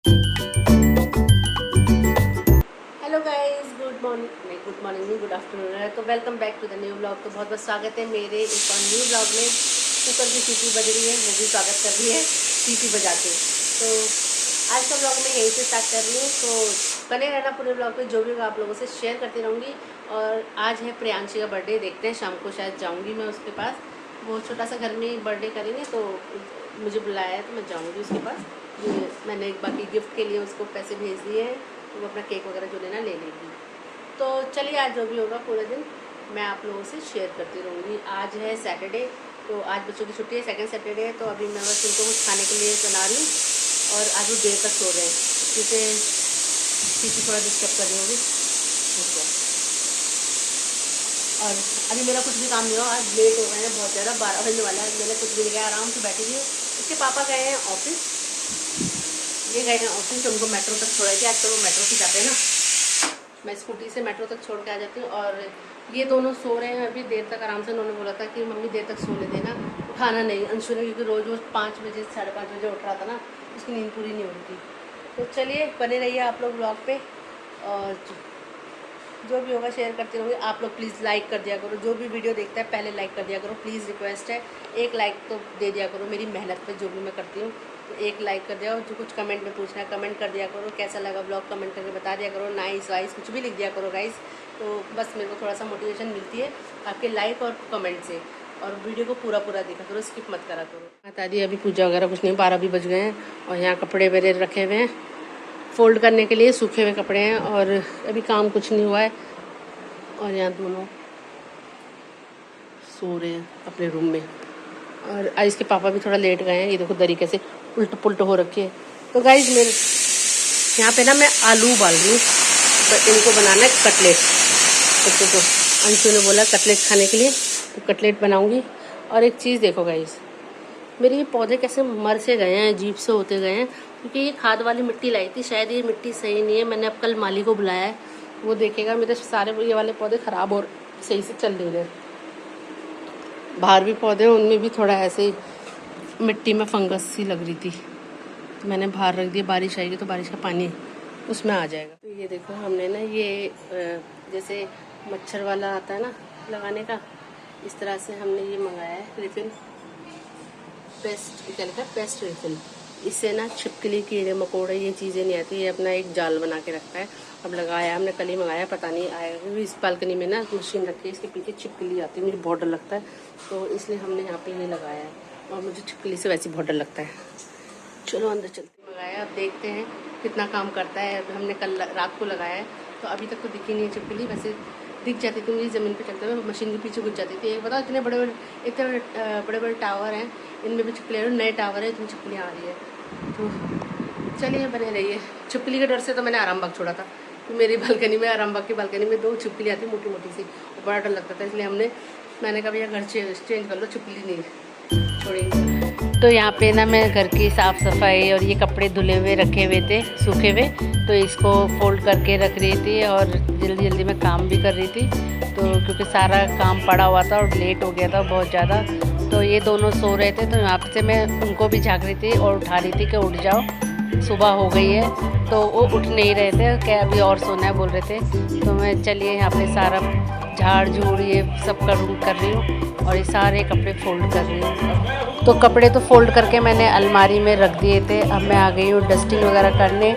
Hello guys, good morning नहीं, good afternoon है। तो welcome back to the new blog. तो बहुत बहुत स्वागत है मेरे एक और न्यू ब्लॉग में। कुकर की सीटी बज रही है, वो भी स्वागत कर रही है सीटी बजा के। तो आज का ब्लॉग मैं यहीं से स्टार्ट कर रही हूँ। तो बने रहना पूरे ब्लॉग पे, जो भी होगा आप लोगों से शेयर करती रहूँगी। और आज है प्रियांशी का बर्थडे, देखते हैं शाम को शायद जाऊँगी मैं उसके पास। वो छोटा सा घर में बर्थडे करेंगे, तो मुझे बुलाया है तो मैं जाऊँगी उसके पास। ये मैंने बाकी गिफ्ट के लिए उसको पैसे भेज दिए हैं, तो वो अपना केक वगैरह जो लेना ले लेगी। तो चलिए, आज जो भी होगा पूरे दिन मैं आप लोगों से शेयर करती रहूँगी। आज है सैटरडे, तो आज बच्चों की छुट्टी है, सेकंड सैटरडे है। तो अभी मैं बस उनको कुछ खाने के लिए बना रही हूँ। और आज वो देर तक सो रहे हैं, क्योंकि किसी थोड़ा डिस्टर्ब कर रही होगी। और अभी मेरा कुछ भी काम नहीं हुआ, आज लेट हो गए हैं बहुत ज़्यादा, 12 बजने वाला है। मैंने कुछ भी नहीं किया, आराम से बैठी हुई हूँ। इसके पापा गए हैं ऑफिस, ये गए हैं ऑफिस। उनको मेट्रो तक छोड़ा थी, आज तो वो मेट्रो से जाते हैं ना, मैं स्कूटी से मेट्रो तक छोड़ के आ जाती हूँ। और ये दोनों सो रहे हैं अभी देर तक आराम से। उन्होंने बोला था कि मम्मी देर तक सोने देना, उठाना नहीं अंशु ने, क्योंकि रोज़ 5 बजे 5:30 बजे उठ रहा था ना, उसकी नींद पूरी नहीं हो रही थी। तो चलिए, बने रहिए आप लोग ब्लॉग पे, और जो भी होगा शेयर करते रहोगे। आप लोग प्लीज़ लाइक कर दिया करो, जो भी वीडियो देखता है पहले लाइक कर दिया करो, प्लीज़ रिक्वेस्ट है। एक लाइक तो दे दिया करो मेरी मेहनत पे, जो भी मैं करती हूँ। तो एक लाइक कर दिया, और जो कुछ कमेंट में पूछना है कमेंट कर दिया करो, कैसा लगा ब्लॉग कमेंट करके बता दिया करो, नाइस वाइस कुछ भी लिख दिया करो गाइस। तो बस मेरे को थोड़ा सा मोटिवेशन मिलती है आपके लाइक और कमेंट से। और वीडियो को पूरा देखा करो, स्किप मत करा करो। बता दी अभी पूजा वगैरह कुछ नहीं, 12 भी बज गए हैं। और यहाँ कपड़े मेरे रखे हुए हैं फोल्ड करने के लिए, सूखे हुए कपड़े हैं, और अभी काम कुछ नहीं हुआ है। और यहाँ दोनों सो रहे हैं अपने रूम में। और आज इसके पापा भी थोड़ा लेट गए हैं, ये देखो तरीके से उल्ट पुल्ट हो रखे हैं। तो गाइज मेरे यहाँ पे ना मैं आलू उबाल रही हूँ, तो इनको बनाना है कटलेट। तो अंशु ने बोला कटलेट खाने के लिए, तो कटलेट बनाऊँगी। और एक चीज़ देखो गाइज, मेरे ये पौधे कैसे मर से गए हैं, अजीब से होते गए हैं, क्योंकि ये खाद वाली मिट्टी लाई थी। शायद ये मिट्टी सही नहीं है, मैंने अब कल माली को बुलाया है, वो देखेगा। मेरे सारे ये वाले पौधे ख़राब और सही से चल नहीं रहे। बाहर भी पौधे हैं, उनमें भी थोड़ा ऐसे ही मिट्टी में फंगस सी लग रही थी, तो मैंने बाहर रख दिया। बारिश आएगी तो बारिश का पानी उसमें आ जाएगा। तो ये देखो, हमने ना ये जैसे मच्छर वाला आता है ना लगाने का, इस तरह से हमने ये मंगाया है रिफिल, पेस्ट क्या लिखा है, पेस्ट रिफिल। इससे ना छिपकली कीड़े मकोड़े ये चीज़ें नहीं आती। ये अपना एक जाल बना के रखता है। अब लगाया हमने, कल ही मंगाया, पता नहीं आएगा, क्योंकि इस बालकनी में ना मशीन रखी है, इसके पीछे छिपकली आती है, मुझे बहुत डर लगता है, तो इसलिए हमने यहाँ पे ये लगाया है। और मुझे छिपकली से वैसे बहुत डर लगता है। चलो अंदर चलते। मंगाया, अब देखते हैं कितना काम करता है। अब हमने कल रात को लगाया है, तो अभी तक तो दिखी नहीं है छिपकली। वैसे दिख जाती थी मुझे ज़मीन पे चलते हुए, मशीन के पीछे घुस जाती थी। बताओ, इतने बड़े बड़े टावर हैं, इनमें भी छिपकलियाँ, नए टावर है, इतनी छिपकलियाँ आ रही है। तो चलिए, बने रहिए। छिपकली के डर से तो मैंने आरामबाग छोड़ा था, तो मेरी बालकनी में, आरामबाग की बालकनी में 2 छिपकली आती मोटी मोटी सी, और बड़ा डर लगता था, इसलिए मैंने कहा भैया घर चेंज कर लो, छिपकली नहीं छोड़ेंगे। तो यहाँ पे ना मैं घर की साफ़ सफाई, और ये कपड़े धुले हुए रखे हुए थे सूखे हुए, तो इसको फोल्ड करके रख रही थी, और जल्दी जल्दी मैं काम भी कर रही थी। तो क्योंकि सारा काम पड़ा हुआ था और लेट हो गया था बहुत ज़्यादा, तो ये दोनों सो रहे थे, तो यहाँ से मैं उनको भी झाँक रही थी और उठा रही थी कि उठ जाओ, सुबह हो गई है। तो वो उठ नहीं रहे थे, क्या अभी और सोना है बोल रहे थे। तो मैं चलिए यहाँ पे सारा झाड़ झूड़ ये सब कर रही हूँ, और ये सारे कपड़े फोल्ड कर रही हूँ। तो कपड़े तो फोल्ड करके मैंने अलमारी में रख दिए थे। अब मैं आ गई हूँ डस्टिंग वगैरह करने।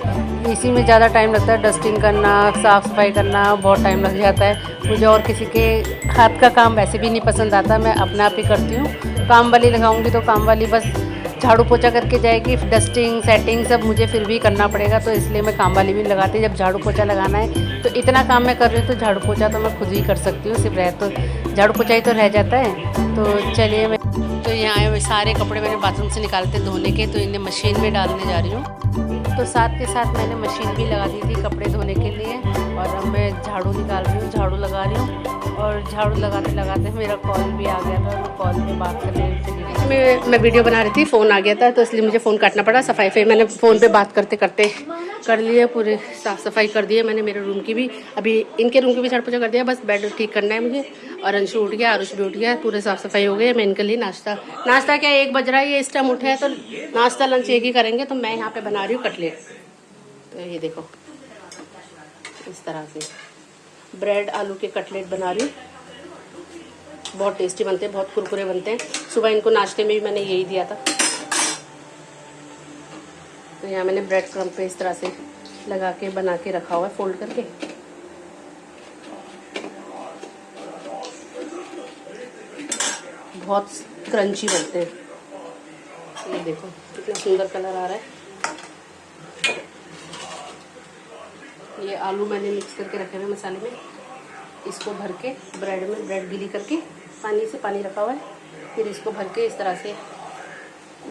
इसी में ज़्यादा टाइम लगता है, डस्टिंग करना, साफ़ सफाई करना बहुत टाइम लग जाता है मुझे। और किसी के हाथ का काम वैसे भी नहीं पसंद आता, मैं अपना आप ही करती हूँ। काम वाली लगाऊंगी तो काम वाली बस झाड़ू पोछा करके जाएगी, डस्टिंग सेटिंग सब मुझे फिर भी करना पड़ेगा, तो इसलिए मैं काम वाली भी लगाती। जब झाड़ू पोछा लगाना है तो इतना काम मैं कर रही हूँ, तो झाड़ू पोछा तो मैं खुद ही कर सकती हूँ, सिर्फ तो झाड़ू पोछा ही तो रह जाता है। तो चलिए, मैं तो यहाँ सारे कपड़े मैंने बाथरूम से निकाले थे धोने के, तो इन्हें मशीन में डालने जा रही हूँ। तो साथ के साथ मैंने मशीन भी लगा दी थी कपड़े धोने के लिए, और अब मैं झाड़ू निकाल रही हूँ, झाड़ू लगा रही हूँ। और झाड़ू लगाते लगाते मेरा कॉल भी आ गया था, मैं कॉल पे बात करने मैं वीडियो बना रही थी, फ़ोन आ गया था, तो इसलिए मुझे फ़ोन काटना पड़ा। सफाई फिर मैंने फ़ोन पे बात करते करते कर लिए, पूरे साफ़ सफाई कर दी है मैंने मेरे रूम की भी। अभी इनके रूम की भी झाड़ पोछा कर दिया, बस बेड ठीक करना है मुझे। और अंशु उठ गया, आरुष भी उठ गया, पूरे साफ़ सफाई हो गई है। मैं इनके लिए नाश्ता क्या 1 बज रहा है, ये इस टाइम उठे हैं, तो नाश्ता लंच एक ही करेंगे। तो मैं यहाँ पे बना रही हूँ कटलेट। तो ये देखो इस तरह से ब्रेड आलू के कटलेट बना रही हूँ। बहुत टेस्टी बनते हैं, बहुत कुरकुरे बनते हैं। सुबह इनको नाश्ते में भी मैंने यही दिया था। तो यहाँ मैंने ब्रेड क्रम्ब पे इस तरह से लगा के बना के रखा हुआ है फोल्ड करके। बहुत क्रंची बनते हैं। ये देखो कितना सुंदर कलर आ रहा है। ये आलू मैंने मिक्स करके रखे हुए मसाले में, इसको भर के ब्रेड में ब्रेड गीली करके पानी रखा हुआ है। फिर इसको भर के इस तरह से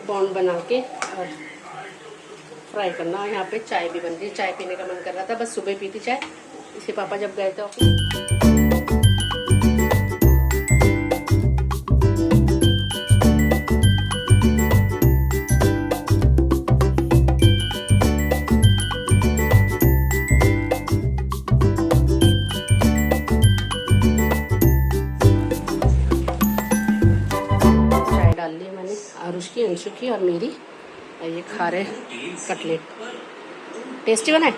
बॉन्ड बना के और फ्राई करना। और यहाँ पे चाय भी बन रही है। चाय पीने का मन कर रहा था, बस सुबह पी थी चाय। इसके पापा जब गए थे ऑफिस। आरुष की, अंशु की और मेरी। और ये खा रहे कटलेट। टेस्टी बना है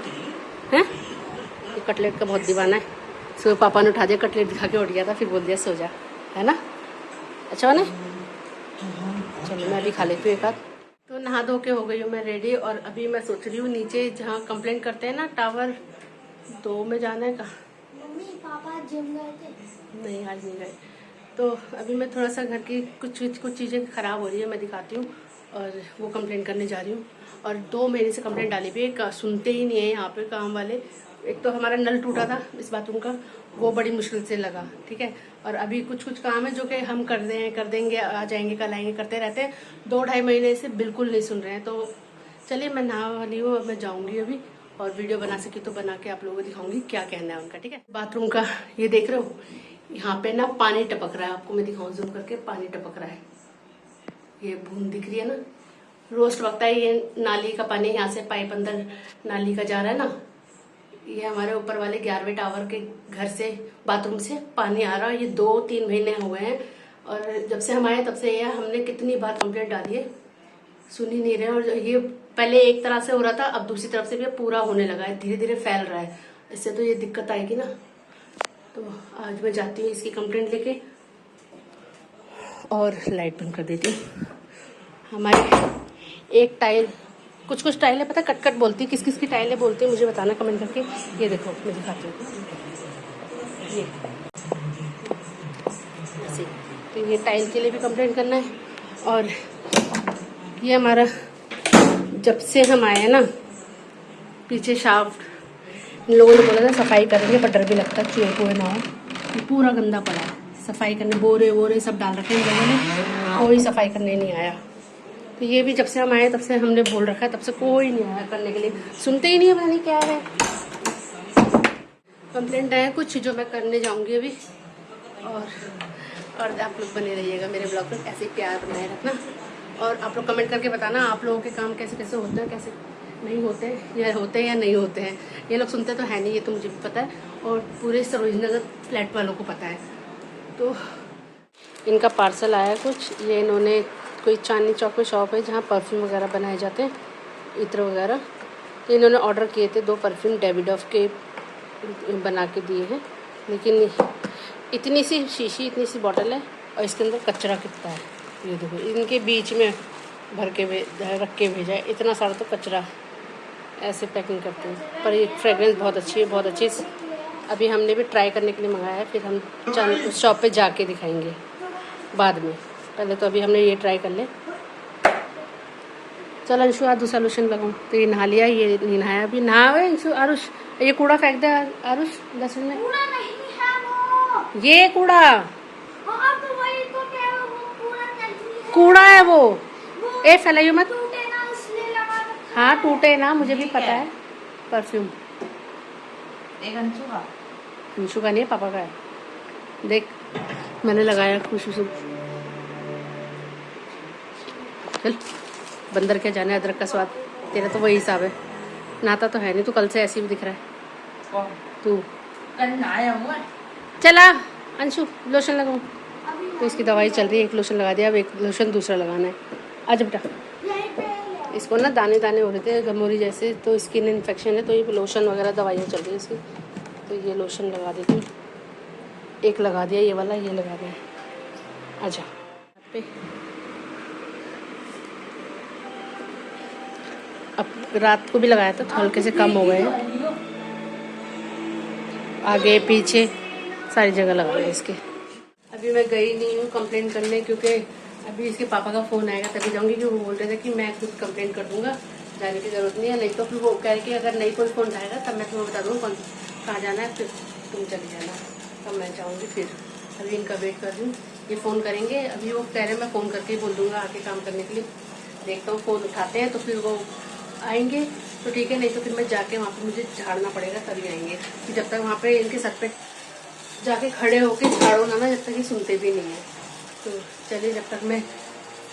हैं? ये कटलेट का बहुत दीवाना है। सुबह पापा ने उठा दिया, कटलेट दिखा के उठ गया था, फिर बोल दिया सो जा, है ना? अच्छा बना है? चलो मैं अभी खा लेती हूँ एक हाथ। तो नहा धो के हो गई हूँ मैं रेडी। और अभी मैं सोच रही हूँ नीचे जहाँ कंप्लेंट करते हैं ना टावर 2 में जाना है। कहाँ मम्मी पापा जिम गए थे? नहीं आज नहीं गए। तो अभी मैं थोड़ा सा घर की कुछ चीज़ें ख़राब हो रही है, मैं दिखाती हूँ। और वो कंप्लेंट करने जा रही हूँ। और 2 महीने से कंप्लेंट डाली भी है, सुनते ही नहीं है यहाँ पे काम वाले। एक तो हमारा नल टूटा था इस बाथरूम का, वो बड़ी मुश्किल से लगा, ठीक है। और अभी कुछ काम है जो कि हम कर देंगे, आ जाएंगे, कल आएंगे, करते रहते हैं। 2-2.5 महीने से बिल्कुल नहीं सुन रहे हैं। तो चलिए मैं नहा वाली हूँ, अब मैं जाऊँगी अभी। और वीडियो बना सकी तो बना के आप लोगों को दिखाऊंगी क्या कहना है उनका, ठीक है। बाथरूम का ये देख रहे हो, यहाँ पे ना पानी टपक रहा है। आपको मैं दिखाऊं जूम करके, पानी टपक रहा है। ये बूंद दिख रही है ना, रोज टपकता है। ये नाली का पानी, यहाँ से पाइप अंदर नाली का जा रहा है ना। ये हमारे ऊपर वाले 11वें टावर के घर से, बाथरूम से पानी आ रहा है। ये 2-3 महीने हो गए हैं। और जब से हम आए तब से ये हमने कितनी बार कंप्लेंट डाली है, सुन ही नहीं रहे। और ये पहले एक तरह से हो रहा था, अब दूसरी तरफ से भी पूरा होने लगा है, धीरे धीरे फैल रहा है। इससे तो ये दिक्कत आएगी ना। तो आज मैं जाती हूँ इसकी कंप्लेंट लेके और लाइट बंद कर देती हूँ। हमारी एक टाइल, कुछ टाइलें पता कट बोलती, किस की टाइलें बोलती है मुझे बताना कमेंट करके। ये देखो मैं दिखाती हूँ, ये ऐसे। तो ये टाइल के लिए भी कंप्लेंट करना है। और ये हमारा जब से हम आए हैं ना, पीछे शाफ्ट इन लोगों ने बोला था सफाई करेंगे, पर डर भी लगता है चूहे कुएं ना हो। ये पूरा गंदा पड़ा है, सफाई करने बोरे सब डाल रखे हैं इन लोगों ने, कोई सफाई करने नहीं आया। तो ये भी जब से हम आए तब से हमने बोल रखा है, तब से कोई नहीं आया करने के लिए। सुनते ही नहीं है, पता नहीं क्या है। कंप्लेंट है कुछ जो मैं करने जाऊंगी अभी। और आप लोग बने रहिएगा मेरे ब्लॉग पर, ऐसे प्यार बनाए रखना। और आप लोग कमेंट करके बताना आप लोगों के काम कैसे कैसे होते हैं, कैसे नहीं होते हैं, या होते हैं या नहीं होते हैं। ये लोग सुनते तो है नहीं, ये तो मुझे भी पता है और पूरे सरोजनी नगर फ्लैट वालों को पता है। तो इनका पार्सल आया कुछ, ये इन्होंने कोई चांदनी चौक में शॉप है जहाँ परफ्यूम वगैरह बनाए जाते हैं, इत्र वगैरह। तो इन्होंने ऑर्डर किए थे 2 परफ्यूम डेविडॉफ के बना के दिए हैं। लेकिन इतनी सी शीशी, इतनी सी बॉटल है और इसके अंदर कचरा कितना है ये देखो। इनके बीच में भर के रख के भेजा है, इतना सारा तो कचरा। ऐसे पैकिंग करते हैं, पर ये फ्रेगरेंस बहुत अच्छी है, बहुत अच्छी। अभी हमने भी ट्राई करने के लिए मंगाया है, फिर हम उस शॉप पे जाके दिखाएंगे बाद में। पहले तो अभी हमने ये ट्राई कर ले। चल अंशु आज दूसरा लोशन लगाऊँ। तो ये नहा लिया, ये नहीं नहाया अभी। नहा अंशु। आरुष ये कूड़ा फेंक दे आरुष डस्टबिन में। कूड़ा नहीं है वो, ये कूड़ा तो वही तो क्या है, वो कूड़ा नहीं है, कूड़ा है वो। ए फैलाइयो मत। टूटे ना इसलिए लगा रखा हाँ टूटे ना, मुझे भी पता है। परफ्यूम एक अंशु का, अंशु का नहीं है, पापा का है। देख मैंने लगाया खुशबू से। चल बंदर क्या जाने अदरक का स्वाद, तेरा तो वही हिसाब है। नहाता तो है नहीं, तू कल से ऐसे भी दिख रहा है कौन? तू। कल नहाया हुआ। चला अंशु लोशन लगाऊं। तो इसकी दवाई चल रही है, एक लोशन लगा दिया, अब एक लोशन दूसरा लगाना है। आजा बेटा, यहीं पे इसको ना दाने दाने हो रहे थे गमोरी जैसे, तो स्किन इन्फेक्शन है, तो ये लोशन वगैरह दवाइयाँ चल रही है इसकी। तो ये लोशन लगा देती हूँ, एक लगा दिया ये वाला, ये लगा दिया। अच्छा पे अब रात को भी लगाया था तो हल्के से कम हो गए हैं, आगे पीछे सारी जगह लगा रहे इसके। अभी मैं गई नहीं हूँ कंप्लेंट करने, क्योंकि अभी इसके पापा का फ़ोन आएगा तभी जाऊँगी, क्योंकि वो बोल रहे थे कि मैं खुद कंप्लेंट कर दूँगा, जाने की ज़रूरत नहीं है। नहीं तो फिर वो कह के अगर नहीं कोई फ़ोन उठाएगा तब मैं तुम्हें बता दूँगा कौन कहाँ जाना है, फिर तुम चली जाना, तब मैं जाऊँगी। फिर अभी इनका वेट कर रही हूँ, ये फ़ोन करेंगे। अभी वो कह रहे हैं मैं फ़ोन करके ही बोल दूँगा आके काम करने के लिए। देखता हूँ फ़ोन उठाते हैं तो फिर वो आएंगे तो ठीक है, नहीं तो फिर मैं जाके वहाँ पे मुझे झाड़ना पड़ेगा तभी आएंगे। फिर जब तक वहाँ पे इनके सर पे जाके खड़े होके झाड़ो ना जब तक ये सुनते भी नहीं है। तो चलिए जब तक मैं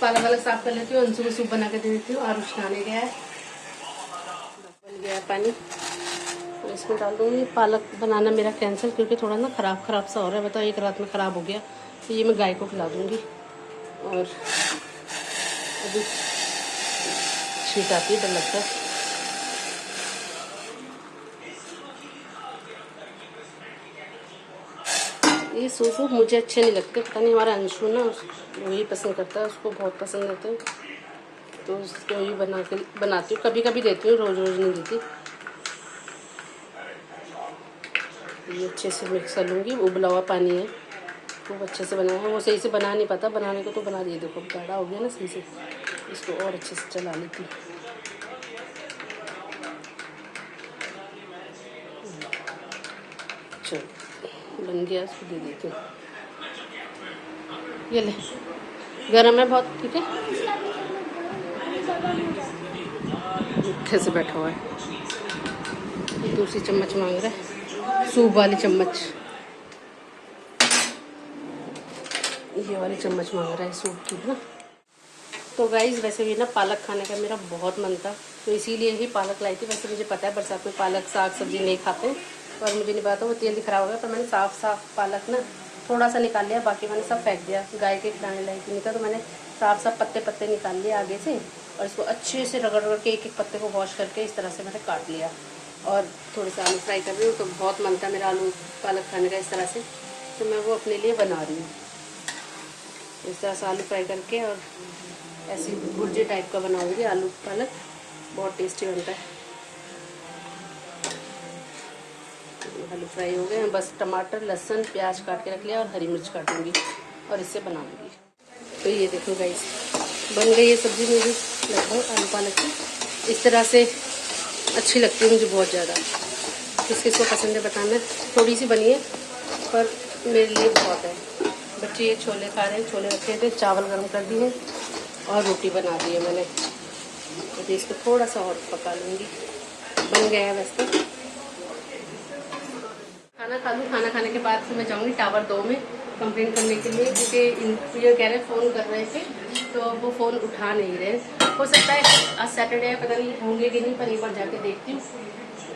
पालक वालक साफ कर लेती हूँ, अंशु को सूप बना के दे देती हूँ। आरुष नहाने गया है, बन गया है पानी, तो इसमें डाल दूँगी। पालक बनाना मेरा कैंसिल, क्योंकि थोड़ा ना ख़राब सा हो रहा है। बताओ एक रात में ख़राब हो गया, तो ये मैं गाय को खिला दूँगी। और अभी छींट आती है, डर लगता है। ये सूप मुझे अच्छे नहीं लगते, पता नहीं हमारा अंशु ना वही पसंद करता है, उसको बहुत पसंद आते हैं, तो उसको ही बनाती हूँ। कभी कभी देती हूँ, रोज़ रोज़ नहीं देती। ये अच्छे से मिक्स कर लूँगी। उबला हुआ पानी है, खूब अच्छे से बनाया है। वो सही से बना नहीं पाता, बनाने को तो बना दिए। देखो गाढ़ा हो गया ना सही से, इसको और अच्छे से चला लेती हूँ। चलो बन गया, इसको दे देती हूँ। ये ले, गर्म है बहुत, ठीक है। कैसे बैठा हुआ है, दूसरी चम्मच मांग रहा है, सूप वाली चम्मच, ये वाली चम्मच मांग रहा है सूप की ना। तो गाइस वैसे भी ना पालक खाने का मेरा बहुत मन था, तो इसीलिए ही पालक लाई थी। वैसे मुझे पता है बरसात में पालक साग सब्जी नहीं खाते, और मुझे नहीं पता वो तेल भी खराब हो गया, पर मैंने साफ पालक ना थोड़ा सा निकाल लिया, बाकी मैंने सब फेंक दिया। गाय के खिलाने लायक नहीं था, तो मैंने साफ पत्ते निकाल लिए आगे से, और इसको अच्छे से रगड़ के एक पत्ते को वॉश करके इस तरह से मैंने काट लिया। और थोड़े से आलू फ्राई कर रही हूँ, तो बहुत मन था मेरा आलू पालक खाने का इस तरह से, तो मैं वो अपने लिए बना रही हूँ। इस तरह से आलू फ्राई करके और ऐसी भुर्जी टाइप का बनाऊंगी आलू पालक, बहुत टेस्टी बनता है। आलू फ्राई हो गए हैं, बस टमाटर लहसुन प्याज काट के रख लिया और हरी मिर्च काटूंगी और इससे बनाऊंगी। तो ये देखो गाइस बन गई ये सब्ज़ी मेरी लगभग आलू पालक की। इस तरह से अच्छी लगती है मुझे बहुत ज़्यादा। किस किस को पसंद है बताना। थोड़ी सी बनी है पर मेरे लिए बहुत है। बच्चे ये छोले खा रहे हैं, छोले रखे थे, चावल गर्म कर दिए और रोटी बना दी है मैंने। तो इसको थोड़ा सा और पका लूँगी। बन गया है वैसे तो। खाना खा लूँ, खाना खाने के बाद फिर मैं जाऊँगी टावर 2 में कंप्लेंट करने के लिए, क्योंकि ये कह रहे फ़ोन कर रहे थे तो वो फ़ोन उठा नहीं रहे। हो सकता है आज सैटरडे है, पता नहीं होंगे कि नहीं, पर एक बार जाके देखती हूँ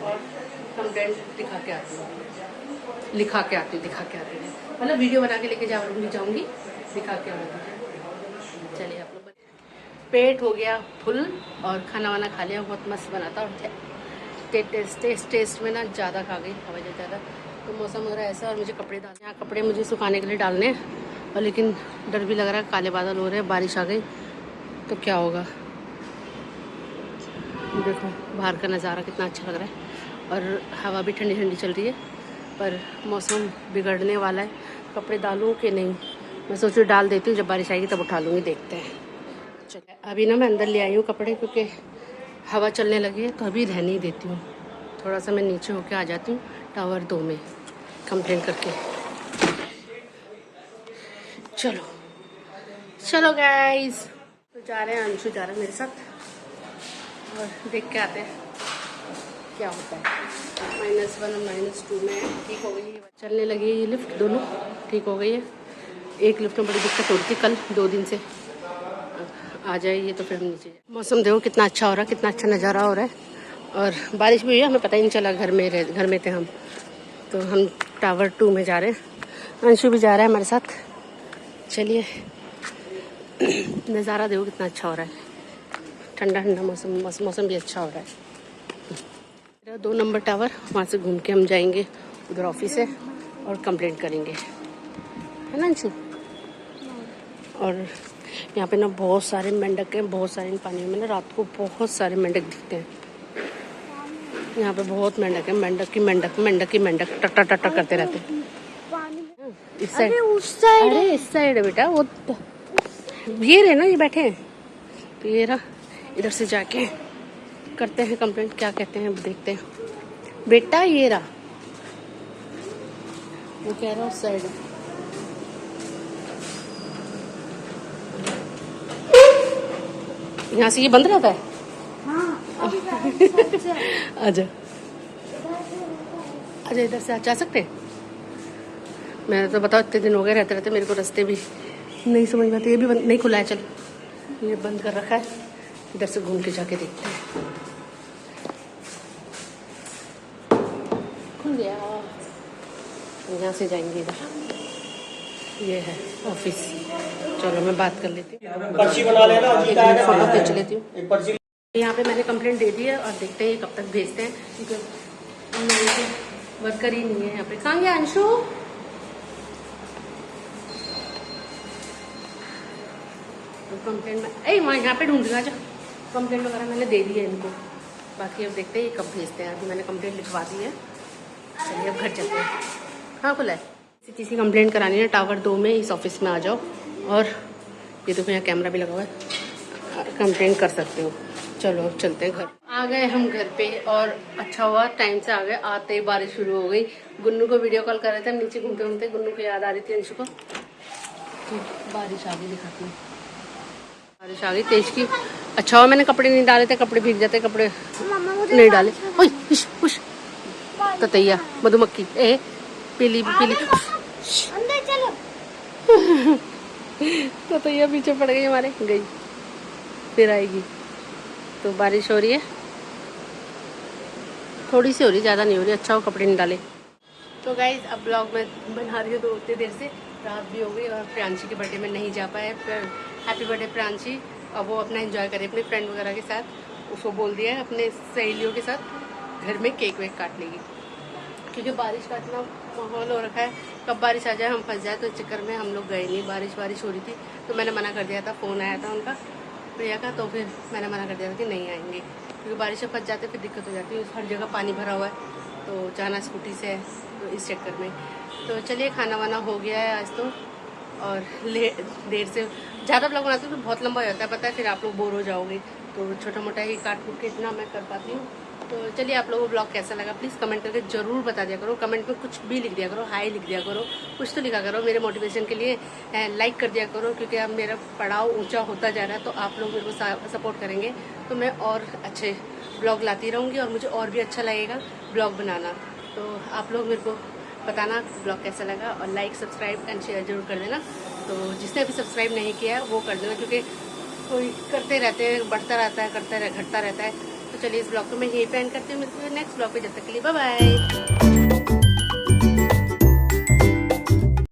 और कंप्लेंट दिखा के आती हूँ, मतलब वीडियो बना के लेके जाऊँगी, दिखा के आऊँगी। चलिए आप लोग, पेट हो गया फुल और खाना वाना खा लिया, बहुत मस्त बना था। और टेस्ट में ना ज़्यादा खा गई, हवा ज़्यादा। तो मौसम हो रहा है ऐसा, और मुझे कपड़े डालने, यहाँ कपड़े मुझे सुखाने के लिए डालने हैं, और लेकिन डर भी लग रहा है, काले बादल हो रहे हैं, बारिश आ गई तो क्या होगा। देखो बाहर का नज़ारा कितना अच्छा लग रहा है, और हवा भी ठंडी ठंडी चल रही है, पर मौसम बिगड़ने वाला है। कपड़े डालूँ कि नहीं, मैं सोच रही हूँ डाल देती हूँ, जब बारिश आएगी तब उठा लूँगी, देखते हैं। चलिए अभी ना मैं अंदर ले आई हूँ कपड़े, क्योंकि हवा चलने लगी है, तो अभी रहने ही देती हूँ। थोड़ा सा मैं नीचे होके आ जाती हूँ टावर 2 में कंप्लेंट करके। चलो गाइस, तो जा रहे हैं, अंशु जा रहा है मेरे साथ, और देख के आते हैं क्या होता है। -1 और -2 में ठीक हो गई है, चलने लगी है ये लिफ्ट, दोनों ठीक हो गई है। एक लिफ्ट में बड़ी दिक्कत हो रही थी कल 2 दिन से, आ जाएगी तो फिर नीचे। मौसम देखो कितना अच्छा हो रहा है, कितना अच्छा नज़ारा हो रहा है, और बारिश भी हुई है, हमें पता ही नहीं चला। घर में थे हम, तो हम टावर 2 में जा रहे हैं। अंशु भी जा रहा है हमारे साथ। चलिए नज़ारा देखो कितना अच्छा हो रहा है, ठंडा ठंडा मौसम भी अच्छा हो रहा है। मेरा 2 नंबर टावर, वहाँ से घूम के हम जाएंगे उधर ऑफिस है और कंप्लेंट करेंगे, है ना अंशु। और यहाँ पे ना बहुत सारे मेंढक हैं, बहुत सारे इन पानियों में ना रात को बहुत सारे मेंढक दिखते हैं। यहाँ पे बहुत मेंढक है, मेंढक की मेंढक टटा टटा करते रहते हैं। इस साइड, उस साइड, अरे इस साइड है बेटा, वो ये रहे ना, ये बैठे हैं। तो ये रहा, इधर से जाके करते हैं कंप्लेंट, क्या कहते हैं देखते हैं। बेटा ये रहा, वो कह रहा उस साइड है। यहाँ से ये बंद रहता है। आजा आजा, इधर से जा सकते हैं। मैं तो बताओ इतने दिन हो गए रहते रहते मेरे को रास्ते भी नहीं समझ में आते। ये भी नहीं खुला है, चल ये बंद कर रखा है। इधर से घूम के जाके देखते हैं। खुल गया, यहाँ से जाएंगे इधर। ये है ऑफिस, चलो मैं बात कर लेती हूँ, पर्ची बना लेना, फोटो खींच लेती हूँ। एक पर्ची। यहाँ पे मैंने कंप्लेंट दे दी है और देखते हैं ये कब तक भेजते हैं, क्योंकि वर्कर ही नहीं है यहाँ पे। कहाँ गया अंशु? कंप्लेंट में वहाँ यहाँ पे ढूंढ रहा जा। कंप्लेंट वगैरह मैंने दे दी है इनको, बाकी अब देखते हैं ये कब भेजते हैं। अभी मैंने कंप्लेंट लिखवा दी है, चलिए अब घर चलते हैं। हाँ खुला है। किसी की कंप्लेंट करानी है टावर 2 में, इस ऑफिस में आ जाओ। और ये देखो यहाँ कैमरा भी लगा हुआ है, कंप्लेंट कर सकते हो। चलो अब चलते हैं घर। आ गए हम घर पे और अच्छा हुआ टाइम से आ गए। आते ही बारिश शुरू हो गई। गुन्नू को वीडियो कॉल कर रहे थे हम नीचे घूमते घूमते, गुन्नू को याद आ रही थी अंशु को। तो बारिश आ गई, दिखाती हूँ। बारिश आ गई तेज की। अच्छा हुआ मैंने कपड़े नहीं डाले थे, कपड़े भीग जाते, कपड़े नहीं डाले। ओए हुश ततैया, मधुमक्खी, ए पीली पीली अंदर चलो। ततैया पीछे पड़ गई हमारे, गई फिर आएगी। तो बारिश हो रही है, थोड़ी सी हो रही, ज़्यादा नहीं हो रही। अच्छा हो कपड़े नहीं डाले। तो गाइज अब ब्लॉग में बना रही हूँ तो उतनी देर से रात भी हो गई और प्रियांशी के बर्थडे में नहीं जा पाए। Happy birthday Priyanshi. अब वो अपना एंजॉय करे अपने फ्रेंड वगैरह के साथ। उसको बोल दिया है अपने सहेलियों के साथ घर में केक वेक काट लेगी, क्योंकि बारिश का इतना माहौल हो रखा है। कब बारिश आ जाए हम फंस जाए, तो इस चक्कर में हम लोग गए नहीं। बारिश हो रही थी तो मैंने मना कर दिया था। फ़ोन आया था उनका, प्रिया का, तो फिर मैंने मना कर दिया था कि नहीं आएंगे, क्योंकि बारिश से फंस जाते फिर दिक्कत हो जाती है। हर जगह पानी भरा हुआ है, तो जाना स्कूटी से है, तो इस चक्कर में। तो चलिए खाना वाना हो गया है आज तो, और देर से ज़्यादा ब्लॉग बनाती हूँ तो बहुत लंबा हो जाता है, पता है, फिर आप लोग बोर हो जाओगे। तो छोटा मोटा ही काट कूट के इतना मैं कर पाती हूँ। तो चलिए आप लोगों को ब्लॉग कैसा लगा प्लीज़ कमेंट करके ज़रूर बता दिया करो। कमेंट में कुछ भी लिख दिया करो, हाई लिख दिया करो, कुछ तो लिखा करो मेरे मोटिवेशन के लिए। लाइक कर दिया करो, क्योंकि अब मेरा पड़ाव ऊंचा होता जा रहा है, तो आप लोग मेरे को सपोर्ट करेंगे तो मैं और अच्छे ब्लॉग लाती रहूँगी और मुझे और भी अच्छा लगेगा ब्लॉग बनाना। तो आप लोग मेरे को बताना ब्लॉग कैसा लगा, और लाइक सब्सक्राइब एंड शेयर जरूर कर देना। तो जिसने अभी सब्सक्राइब नहीं किया है वो कर देना, क्योंकि कोई करते रहते हैं, बढ़ता रहता है, घटता रहता है। तो चलिए इस ब्लॉग को मैं यहीं पे एंड करती हूँ। मिलती हूँ नेक्स्ट ब्लॉग पे, जब तक के लिए बाय बाय।